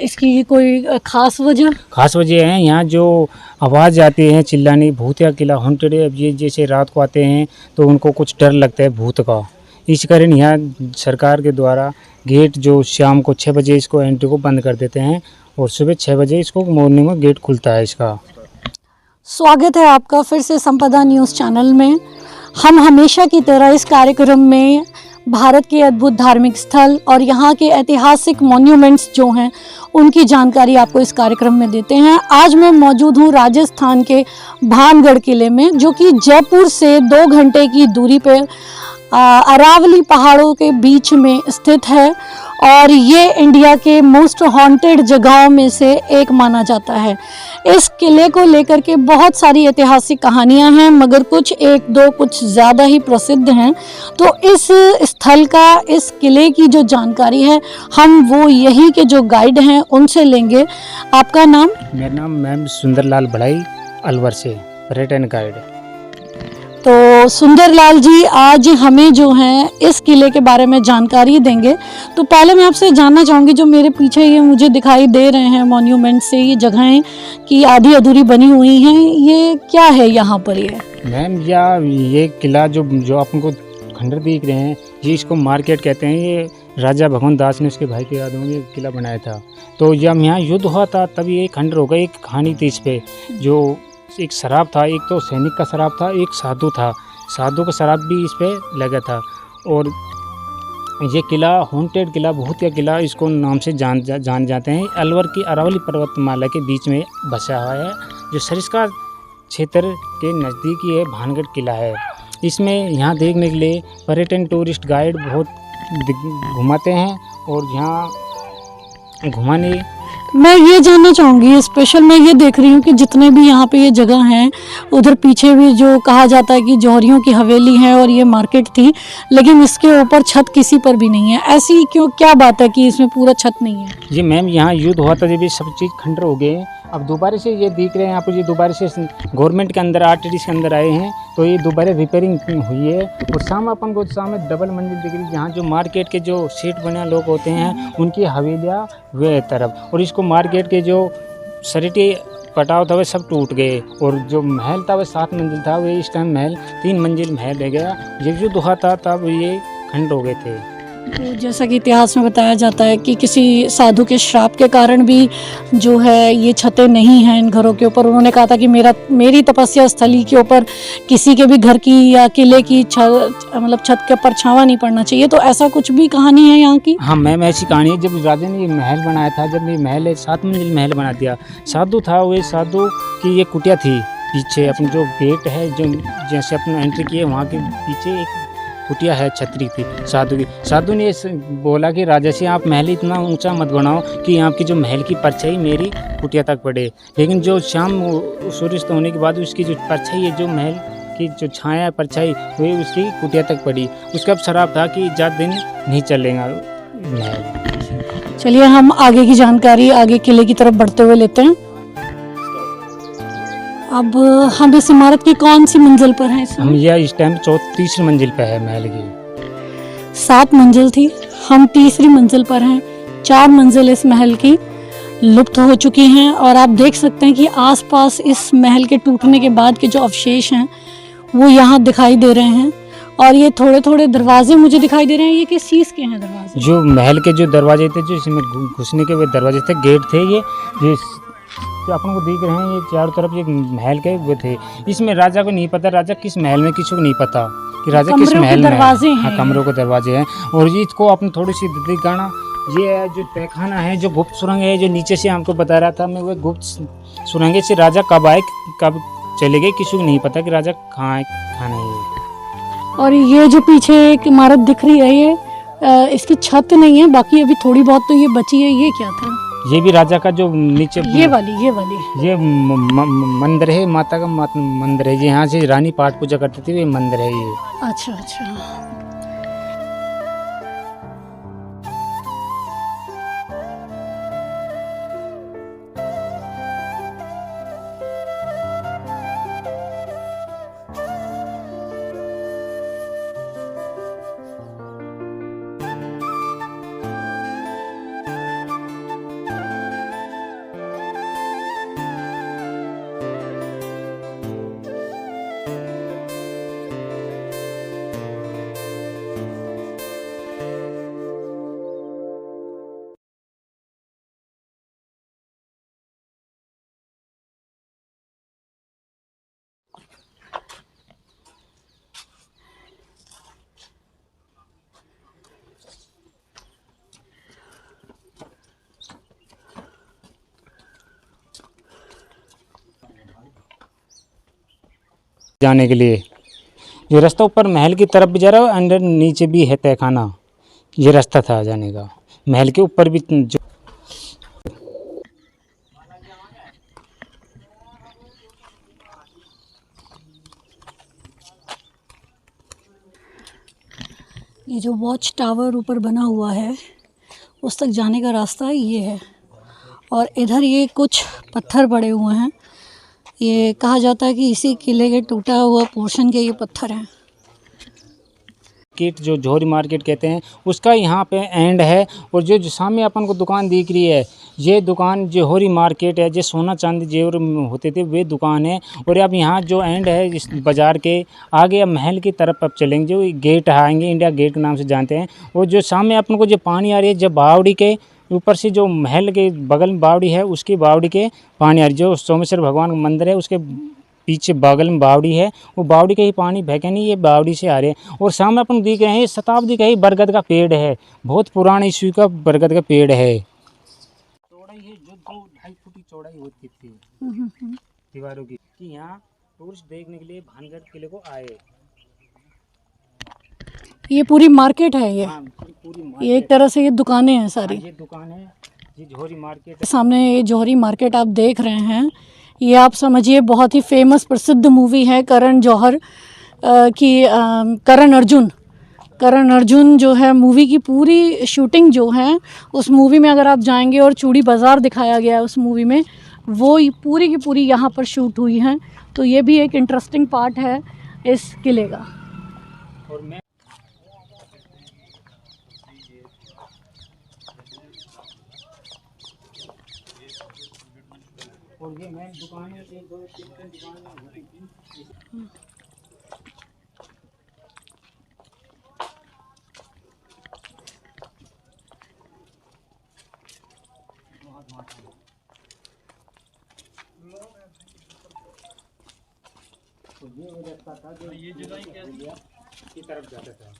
इसकी कोई खास वजह? खास वजह है यहाँ जो आवाज़ आती है चिल्लाने, भूतिया किला हॉन्टेड है। अब ये जैसे रात को आते हैं तो उनको कुछ डर लगता है भूत का, इस कारण यहाँ सरकार के द्वारा गेट जो शाम को 6 बजे इसको एंट्री को बंद कर देते हैं और सुबह 6 बजे इसको मॉर्निंग में गेट खुलता है इसका। स्वागत है आपका फिर से संपदा न्यूज़ चैनल में। हम हमेशा की तरह इस कार्यक्रम में भारत के अद्भुत धार्मिक स्थल और यहाँ के ऐतिहासिक मॉन्यूमेंट्स जो हैं उनकी जानकारी आपको इस कार्यक्रम में देते हैं। आज मैं मौजूद हूँ राजस्थान के भानगढ़ किले में, जो कि जयपुर से 2 घंटे की दूरी पर अरावली पहाड़ों के बीच में स्थित है और ये इंडिया के मोस्ट हॉन्टेड जगहों में से एक माना जाता है। इस किले को लेकर के बहुत सारी ऐतिहासिक कहानियां हैं, मगर कुछ एक दो कुछ ज़्यादा ही प्रसिद्ध हैं। तो इस स्थल का, इस किले की जो जानकारी है हम वो यही के जो गाइड हैं उनसे लेंगे। आपका नाम? मेरा नाम मैम सुंदरलाल बड़ाई, अलवर से, पर्यटन गाइड। तो सुंदरलाल जी आज हमें जो है इस किले के बारे में जानकारी देंगे। तो पहले मैं आपसे जानना चाहूँगी, जो मेरे पीछे ये मुझे दिखाई दे रहे हैं मॉन्यूमेंट से, ये जगहें की आधी अधूरी बनी हुई हैं, ये क्या है यहाँ पर? ये मैम ये किला जो आपको खंडर दिख रहे हैं, ये इसको मार्केट कहते हैं। ये राजा भगवान दास ने उसके भाई के याद में ये किला बनाया था। तो जब यहाँ युद्ध हुआ था तब ये खंडर हो गया। एक कहानी थी इस पर, जो एक शराब था, एक तो सैनिक का शराब था, एक साधु था, साधु का शराब भी इस पे लगा था। और ये किला हॉन्टेड किला, भूतिया किला इसको नाम से जान जाते हैं। अलवर की अरावली पर्वतमाला के बीच में बसा हुआ है, जो सरिस्का क्षेत्र के नज़दीक ही है भानगढ़ किला है। इसमें यहाँ देखने के लिए पर्यटन टूरिस्ट गाइड बहुत घुमाते हैं और यहाँ घुमाने। मैं ये जानना चाहूँगी स्पेशल, मैं ये देख रही हूँ कि जितने भी यहाँ पे ये जगह हैं, उधर पीछे भी जो कहा जाता है कि जौहरियों की हवेली है और ये मार्केट थी, लेकिन इसके ऊपर छत किसी पर भी नहीं है। ऐसी क्यों, क्या बात है कि इसमें पूरा छत नहीं है? जी मैम, यहाँ युद्ध हुआ था जब ये सब चीज़ खंडर हो गए। अब दोबारा से ये दिख रहे हैं आपको, ये दोबारा से गवर्नमेंट के अंदर आरटीडी के अंदर आए हैं, तो ये दोबारा रिपेयरिंग हुई है। और सामने अपन को सामने डबल मंजिल दिख रही है, जहाँ जो मार्केट के जो सेठ बने लोग होते हैं उनकी हवेलियाँ वे तरफ, और इसको मार्केट के जो सरिटे पटाव था वे सब टूट गए। और जो महल था वह 7 मंजिल था, वे इस टाइम महल 3 मंजिल महल रह गया। जब युद्ध हुआ था तब ये खंड हो गए थे। तो जैसा कि इतिहास में बताया जाता है कि किसी साधु के श्राप के कारण भी जो है ये छतें नहीं हैं इन घरों के ऊपर। उन्होंने कहा था कि मेरी तपस्या स्थली के ऊपर किसी के भी घर की या किले की छत के ऊपर छावा नहीं पड़ना चाहिए। तो ऐसा कुछ भी कहानी है यहाँ की? हाँ मैम, ऐसी कहानी है। जब राजा ने ये महल बनाया था, जब ये महल 7 मंजिल महल बना दिया, साधु था, वो साधु की ये कुटिया थी पीछे। अपन जो गेट है, जो जैसे अपन एंट्री किए वहाँ के पीछे एक कुटिया है, छतरी थी साधु की। साधु ने बोला कि राजा से आप महल इतना ऊंचा मत बनाओ कि आपकी जो महल की परछाई मेरी कुटिया तक पड़े। लेकिन जो शाम सूर्यास्त होने के बाद उसकी जो परछाई है, जो महल की जो छाया है परछाई, वही उसकी कुटिया तक पड़ी। उसका शराब था कि ज़्यादा दिन नहीं चलेगा महल। चलिए हम आगे की जानकारी आगे किले की तरफ बढ़ते हुए लेते हैं। अब हम इस इमारत की कौन सी मंजिल पर हैं? हम यह इस टाइम 34वीं मंजिल पे है महल की। 7 मंजिल थी, हम 3री मंजिल पर हैं। 4 मंजिल इस महल की लुप्त हो चुकी हैं और आप देख सकते हैं कि आसपास इस महल के टूटने के बाद के जो अवशेष हैं वो यहाँ दिखाई दे रहे हैं। और ये थोड़े थोड़े दरवाजे मुझे दिखाई दे रहे हैं। ये किस चीज़ के हैं दरवाजे? जो महल के जो दरवाजे थे, जो इसमें घुसने के वे दरवाजे थे, गेट थे, ये जो अपन को दिख रहे हैं, ये चारों तरफ ये महल के वो थे। इसमें राजा को नहीं पता, राजा किस महल में, किसी को नहीं पता कि राजा किस महल में है। हाँ, कमरों के दरवाजे हैं। और इसको अपन थोड़ी सी दिखाना, ये जो तहखाना है, जो गुप्त सुरंग है, जो नीचे से हमको बता रहा था मैं, वो गुप्त सुरंग से राजा कब आए कब चले गए किसी को नहीं पता कि राजा कहाँ है कहाँ नहीं। और ये जो पीछे एक इमारत दिख रही है, ये इसकी छत नहीं है, बाकी अभी थोड़ी बहुत तो ये बची है। ये क्या था? ये भी राजा का जो नीचे ये वाली ये मंदिर है, माता का मंदिर है। यहाँ से रानी पाठ पूजा करती थी, ये मंदिर है ये। अच्छा अच्छा। जाने के लिए। जो रास्ता ऊपर महल की तरफ भी जा रहा है, अंदर नीचे भी है तहखाना। ये रास्ता था जाने का, महल के ऊपर भी जो ये जो वॉच टावर ऊपर बना हुआ है उस तक जाने का रास्ता ये है। और इधर ये कुछ पत्थर पड़े हुए हैं। ये कहा जाता है कि इसी किले के टूटा हुआ पोर्शन के ये पत्थर हैं। मार्केट जो जौहरी मार्केट कहते हैं उसका यहाँ पे एंड है। और जो सामने अपन को दुकान दिख रही है, ये दुकान जौहरी मार्केट है। जो सोना चांदी जेवर होते थे वे दुकान है। और अब यहाँ जो एंड है इस बाज़ार के आगे, अब महल की तरफ अब चलेंगे, जो गेट आएंगे, इंडिया गेट के नाम से जानते हैं। और जो सामने अपन को जो पानी आ रही है, जब बावड़ी के ऊपर से जो महल के बगल में बावड़ी है, उसकी बावड़ी के पानी आ रही है। जो सोमेश्वर भगवान का मंदिर है उसके पीछे बगल में बावड़ी है, वो बावड़ी के ही पानी बहके नहीं, ये बावड़ी से आ रहे हैं। और सामने अपन देख रहे हैं, ये शताब्दी का ही बरगद का पेड़ है, बहुत पुराने ईस्वी का बरगद का पेड़ है। चौड़ाई है जो 2-2.5 फुट की चौड़ाई होती थी दीवारों की, कि यहाँ टूरिस्ट देखने के लिए भानगढ़ किले को आए। ये पूरी मार्केट है ये। हाँ, पूरी ये एक तरह से ये दुकानें हैं सारी। ये दुकान है, ये जौहरी मार्केट। सामने ये जौहरी मार्केट आप देख रहे हैं, ये आप समझिए बहुत ही फेमस प्रसिद्ध मूवी है करण जौहर की करण अर्जुन जो है मूवी की पूरी शूटिंग जो है उस मूवी में अगर आप जाएंगे, और चूड़ी बाज़ार दिखाया गया है उस मूवी में, वो पूरी की पूरी यहाँ पर शूट हुई हैं। तो ये भी एक इंटरेस्टिंग पार्ट है इस किले का। और मैं और ये मेन दुकान है, 1 2 3 दुकान है। तो ये वो रास्ता था जो ये जगह की तरफ जाता था।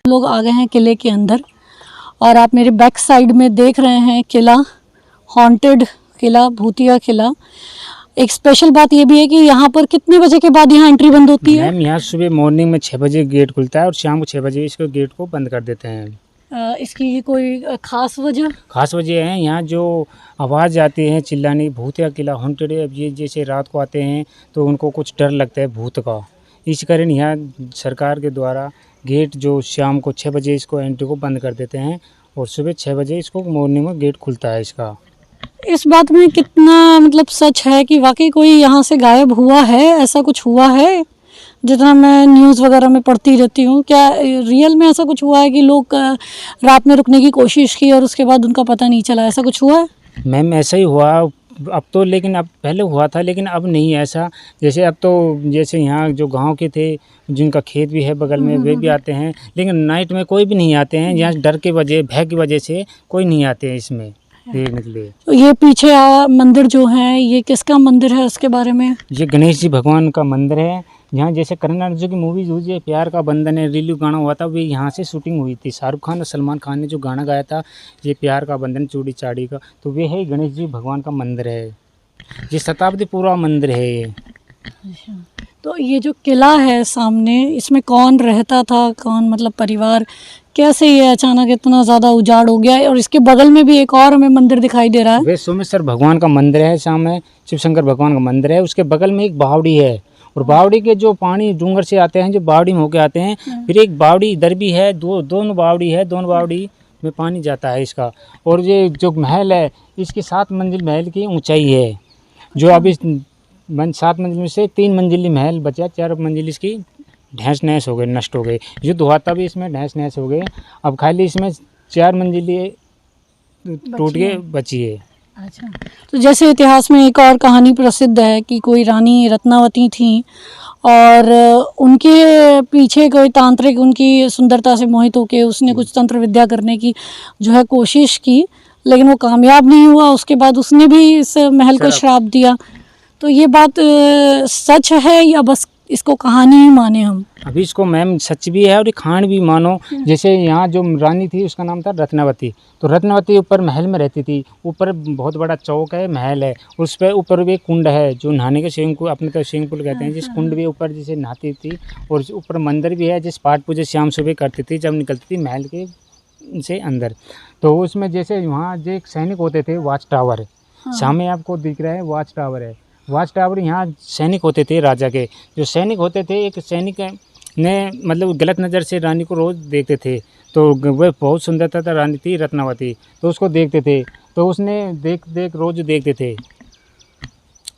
लोग आ गए हैं किले के अंदर, और आप मेरे बैक साइड में देख रहे हैं किला, हॉन्टेड किला, भूतिया किला। एक स्पेशल बात ये भी है कि यहाँ पर कितने बजे के बाद यहाँ एंट्री बंद होती है? मैम यहाँ सुबह मॉर्निंग में 6 बजे गेट खुलता है और शाम को 6 बजे इसको गेट को बंद कर देते हैं। इसकी कोई खास वजह? खास वजह है, यहाँ जो आवाज़ आती है चिल्लाने, भूतिया किला हॉन्टेड है। अब ये जैसे रात को आते हैं तो उनको कुछ डर लगता है भूत का, इस कारण यहाँ सरकार के द्वारा गेट जो शाम को 6 बजे इसको एंट्री को बंद कर देते हैं और सुबह 6 बजे इसको मॉर्निंग में गेट खुलता है इसका। इस बात में कितना मतलब सच है कि वाकई कोई यहाँ से गायब हुआ है, ऐसा कुछ हुआ है? जितना मैं न्यूज़ वगैरह में पढ़ती रहती हूँ, क्या रियल में ऐसा कुछ हुआ है कि लोग रात में रुकने की कोशिश की और उसके बाद उनका पता नहीं चला, ऐसा कुछ हुआ है? मैम ऐसा ही हुआ अब तो, लेकिन अब पहले हुआ था लेकिन अब नहीं ऐसा। जैसे अब तो जैसे यहाँ जो गांव के थे जिनका खेत भी है बगल में, वे भी आते हैं, लेकिन नाइट में कोई भी नहीं आते हैं। यहाँ डर के वजह, भय की वजह से कोई नहीं आते हैं इसमें देखने के लिए। तो ये पीछे मंदिर जो है, ये किसका मंदिर है, उसके बारे में? ये गणेश जी भगवान का मंदिर है। यहाँ जैसे करण अर्जुन की मूवी हुई है प्यार का बंधन है, रिलीव गाना हुआ था, वे यहाँ से शूटिंग हुई थी। शाहरुख खान और सलमान खान ने जो गाना गाया था ये प्यार का बंधन चूड़ी चाड़ी का, तो वे है गणेश जी भगवान का मंदिर है। ये शताब्दी पूरा मंदिर है ये। तो ये जो किला है सामने, इसमें कौन रहता था, कौन मतलब परिवार, कैसे ये अचानक इतना ज़्यादा उजाड़ हो गया? और इसके बगल में भी एक और हमें मंदिर दिखाई दे रहा है। वे सोमेश्वर भगवान का मंदिर है, सामने शिव शंकर भगवान का मंदिर है, उसके बगल में एक बावड़ी है। और बावड़ी के जो पानी डूंगर से आते हैं, जो बावड़ी में होके आते हैं, फिर एक बावड़ी इधर भी है, दोनों बावड़ी है, दोनों बावड़ी में पानी जाता है इसका। और ये जो महल है इसकी 7 मंजिल महल की ऊंचाई है, जो अभी 7 मंजिल में से 3 मंजिली महल बचा, 4 मंजिल इसकी ढहस नहस हो गए, नष्ट हो गए। युद्ध हुआ तब इसमें ढहस नहस हो गए, अब खाली इसमें 4 मंजिली टूट के बची है। अच्छा, तो जैसे इतिहास में एक और कहानी प्रसिद्ध है कि कोई रानी रत्नावती थी और उनके पीछे कोई तांत्रिक उनकी सुंदरता से मोहित होकर उसने कुछ तंत्र विद्या करने की जो है कोशिश की, लेकिन वो कामयाब नहीं हुआ। उसके बाद उसने भी इस महल को श्राप दिया। तो ये बात सच है या बस इसको कहानी ही माने हम? अभी इसको मैम सच भी है और ये खान भी मानो। जैसे यहाँ जो रानी थी उसका नाम था रत्नावती। तो रत्नावती ऊपर महल में रहती थी। ऊपर बहुत बड़ा चौक है, महल है, उस पर ऊपर भी एक कुंड है जो नहाने के स्विमिंग पूल, अपने तो स्विमिंग पूल कहते हैं, जिस कुंड भी ऊपर जैसे नहाती थी। और ऊपर मंदिर भी है जिस पाठ पूजा शाम सुबह करती थी जब निकलती थी महल के से अंदर। तो उसमें जैसे वहाँ जो एक सैनिक होते थे, वॉच टावर सामने आपको दिख रहा है, वॉच टावर है। वॉच टावर यहाँ सैनिक होते थे राजा के। जो सैनिक होते थे, एक सैनिक ने मतलब गलत नज़र से रानी को रोज़ देखते थे। तो वह बहुत सुंदरता था, रानी थी रत्नावती, तो उसको देखते थे। तो उसने देख रोज़ देखते थे।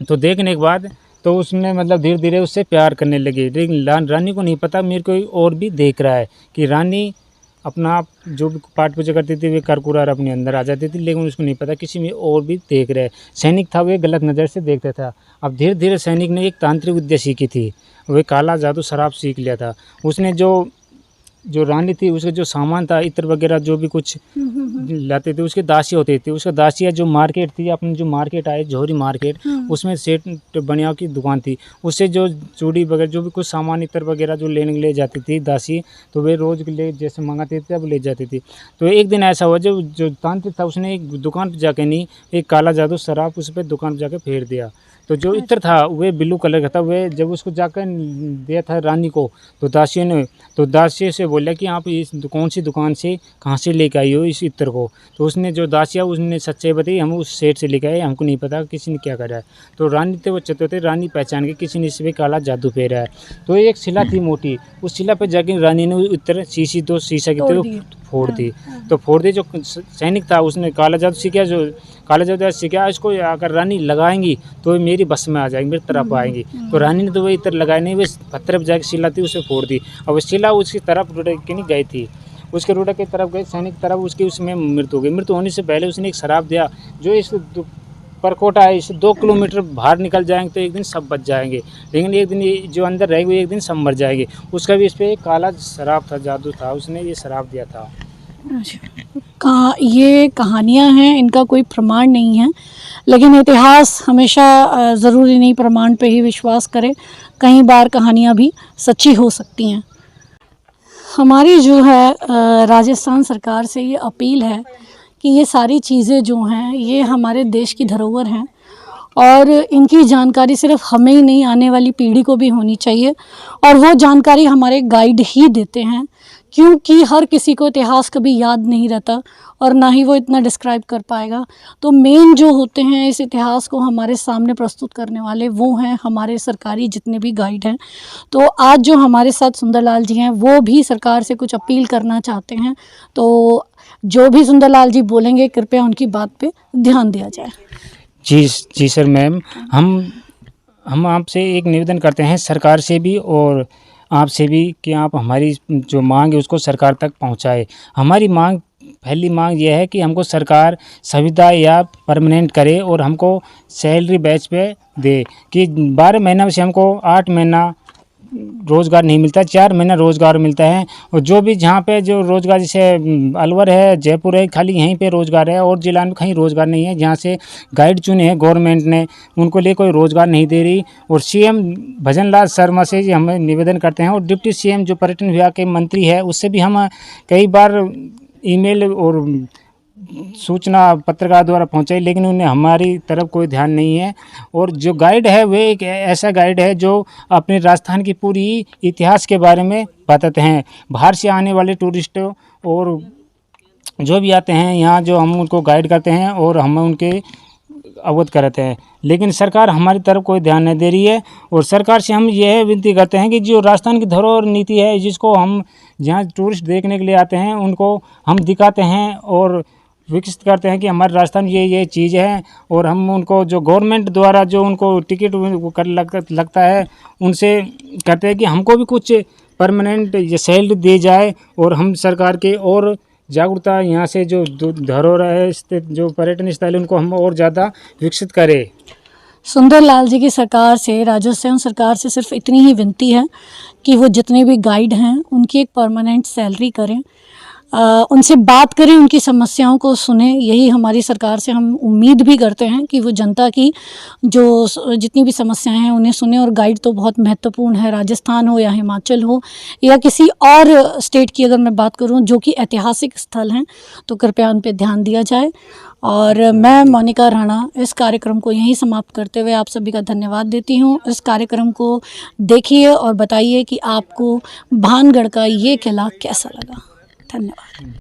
तो देखने के बाद तो उसने मतलब धीरे धीरे उससे प्यार करने लगे। लेकिन रानी को नहीं पता मेरे कोई और भी देख रहा है, कि रानी अपना आप जो भी पाठ पूजा करती थी वे करकुरार अपने अंदर आ जाती थी, लेकिन उसको नहीं पता किसी में और भी देख रहे। सैनिक था, वे गलत नज़र से देखता था। अब धीरे धीरे सैनिक ने एक तांत्रिक विद्या सीखी थी, वे काला जादू शराब सीख लिया था। उसने जो रानी थी उसका जो सामान था, इत्र वगैरह जो भी कुछ लाते थे, उसके दासी होते थे। उसका दासिया जो मार्केट थी, अपनी जो मार्केट आए जौहरी मार्केट, उसमें सेठ बनिया की दुकान थी, उससे जो चूड़ी वगैरह जो भी कुछ सामान इत्र वगैरह जो लेने ले जाती थी दासी, तो वे रोज़ के लिए जैसे मंगाते थे अब ले जाती थी। तो एक दिन ऐसा हुआ जो तांत्रिक था उसने एक दुकान पर जाके नहीं, एक काला जादू शराब उस पर दुकान पर जाके फेर दिया। तो जो इत्र था वह ब्लू कलर का था। वह जब उसको जाकर दिया था रानी को, तो दासियों से बोला कि आप इस कौन सी दुकान से कहाँ से लेकर आई हो इस इत्र को। तो उसने जो दासिया उसने सच्चाई बताई, हम उस सेठ से लेकर आए, हमको नहीं पता किसी ने क्या करा है। तो रानी थे वो चतुर थे, रानी पहचान के किसी ने इस पर काला जादू फेरा है। तो एक शिला थी मोटी, उस शिला पर जाके रानी ने इत्र शीशा की तरह फोड़ दी। तो फोड़ दी। जो सैनिक था उसने काला जादू सीखा, जो काला जादू सीखा इसको अगर रानी लगाएंगी तो मेरी बस में आ जाएंगी, मेरी तरफ आएंगी। तो रानी ने तो वही इत्र लगाए नहीं, वे पत्थर पर जाकर शिला थी उसे फोड़ दी। और वो शिला उसकी तरफ रुड़क के नहीं गई थी, उसके रुड़क की तरफ गई, सैनिक तरफ, उसकी उसमें मृत्यु हो गई। मृत्यु होने से पहले उसने एक शराब दिया, जो इस परकोटा है इससे 2 किलोमीटर बाहर निकल जाएंगे तो एक दिन सब बच जाएंगे, लेकिन एक दिन ये जो अंदर रहेंगे एक दिन सब मर जाएंगे। उसका भी इस पर एक काला शराब था, जादू था, उसने ये शराब दिया था। ये कहानियाँ हैं, इनका कोई प्रमाण नहीं है, लेकिन इतिहास हमेशा ज़रूरी नहीं प्रमाण पे ही विश्वास करें। कई बार कहानियाँ भी सच्ची हो सकती हैं। हमारी जो है राजस्थान सरकार से ये अपील है कि ये सारी चीज़ें जो हैं ये हमारे देश की धरोहर हैं और इनकी जानकारी सिर्फ हमें ही नहीं, आने वाली पीढ़ी को भी होनी चाहिए। और वो जानकारी हमारे गाइड ही देते हैं, क्योंकि हर किसी को इतिहास कभी याद नहीं रहता और ना ही वो इतना डिस्क्राइब कर पाएगा। तो मेन जो होते हैं इस इतिहास को हमारे सामने प्रस्तुत करने वाले वो हैं हमारे सरकारी जितने भी गाइड हैं। तो आज जो हमारे साथ सुंदरलाल जी हैं वो भी सरकार से कुछ अपील करना चाहते हैं, तो जो भी सुंदरलाल जी बोलेंगे कृपया उनकी बात पे ध्यान दिया जाए। जी सर मैम, हम आपसे एक निवेदन करते हैं सरकार से भी और आपसे भी कि आप हमारी जो मांग है उसको सरकार तक पहुंचाए। हमारी मांग, पहली मांग यह है कि हमको सरकार सुविधा या परमानेंट करे और हमको सैलरी बैच पे दे, कि 12 महीना से हमको 8 महीना रोज़गार नहीं मिलता, 4 महीना रोज़गार मिलता है। और जो भी जहाँ पे जो रोज़गार, जैसे अलवर है, जयपुर है, खाली यहीं पे रोज़गार है और जिला में कहीं रोज़गार नहीं है। जहाँ से गाइड चुने हैं गवर्नमेंट ने, उनको लिए कोई रोज़गार नहीं दे रही। और सीएम भजनलाल शर्मा से हम निवेदन करते हैं और डिप्टी सीएम जो पर्यटन विभाग के मंत्री है उससे भी हम कई बार ईमेल और सूचना पत्रकार द्वारा पहुंचाई, लेकिन उन्हें हमारी तरफ कोई ध्यान नहीं है। और जो गाइड है वे एक ऐसा गाइड है जो अपने राजस्थान की पूरी इतिहास के बारे में बताते हैं। बाहर से आने वाले टूरिस्ट और जो भी आते हैं यहाँ, जो हम उनको गाइड करते हैं और हम उनके अवगत कराते हैं, लेकिन सरकार हमारी तरफ कोई ध्यान नहीं दे रही है। और सरकार से हम यह विनती करते हैं कि जो राजस्थान की धरोहर नीति है, जिसको हम जहाँ टूरिस्ट देखने के लिए आते हैं उनको हम दिखाते हैं और विकसित करते हैं कि हमारे राजस्थान ये चीज़ है। और हम उनको जो गवर्नमेंट द्वारा जो उनको टिकट कर लगता है उनसे कहते हैं कि हमको भी कुछ परमानेंट ये सैलरी दी जाए और हम सरकार के और जागरूकता यहाँ से जो धरोहर है, जो पर्यटन स्थल है, उनको हम और ज़्यादा विकसित करें। सुंदरलाल जी की सरकार से, राजस्थान सरकार से सिर्फ इतनी ही विनती है कि वो जितने भी गाइड हैं उनकी एक परमानेंट सैलरी करें। उनसे बात करें, उनकी समस्याओं को सुने। यही हमारी सरकार से हम उम्मीद भी करते हैं कि वो जनता की जो जितनी भी समस्याएं हैं उन्हें सुने। और गाइड तो बहुत महत्वपूर्ण है, राजस्थान हो या हिमाचल हो या किसी और स्टेट की अगर मैं बात करूं जो कि ऐतिहासिक स्थल हैं, तो कृपया उन पर ध्यान दिया जाए। और मैं मोनिका राणा इस कार्यक्रम को यहीं समाप्त करते हुए आप सभी का धन्यवाद देती हूँ। इस कार्यक्रम को देखिए और बताइए कि आपको भानगढ़ का ये किला कैसा लगा। धन्यवाद।